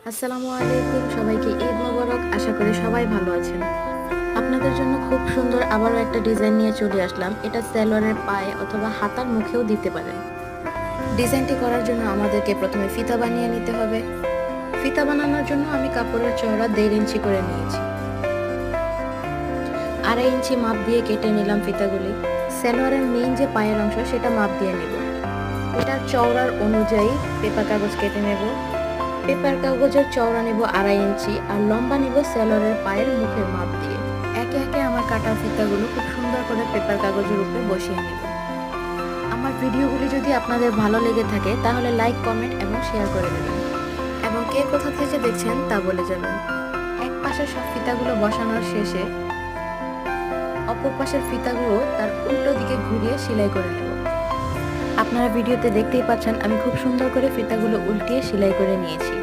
আসসালামু আলাইকুম, সবাইকে ঈদ মোবারক। আশা করি সবাই ভালো আছেন। আপনাদের জন্য খুব সুন্দর আবারও একটা ডিজাইন নিয়ে চলে আসলাম। এটা সালোয়ারের পায়ে অথবা হাতার মুখেও দিতে পারেন। ডিজাইনটি করার জন্য আমাদেরকে প্রথমে ফিতা বানিয়ে নিতে হবে। ফিতা বানানোর জন্য আমি কাপড়ের চওড়া 1.5 ইঞ্চি করে নিয়েছি। 2.5 ইঞ্চি মাপ দিয়ে কেটে নিলাম ফিতাগুলি। সালোয়ারের মেইন যে পায়ের অংশ সেটা মাপ দিয়ে নেব। এটার চওড়ার অনুযায়ী পেপার কাগজ কেটে নেব। পেপার কাগজের চওড়া নেব 2.5 ইঞ্চি আর লম্বা নেব সালোয়ারের পায়ের মুখের মাপ দিয়ে। একে একে আমার কাটা ফিতাগুলো খুব সুন্দর করে পেপার কাগজের উপরে বসিয়ে নেব। আমার ভিডিওগুলি যদি আপনাদের ভালো লেগে থাকে তাহলে লাইক, কমেন্ট এবং শেয়ার করে দেবেন এবং কে কোথা থেকে দেখছেন তা বলে যাবেন। এক পাশের সব ফিতাগুলো বসানোর শেষে অপর পাশের ফিতাগুলো তার উল্টো দিকে ঘুরিয়ে সেলাই করে নেব। আপনারা ভিডিওতে দেখতেই পাচ্ছেন আমি খুব সুন্দর করে ফিতাগুলো উল্টিয়ে সেলাই করে নিয়েছি।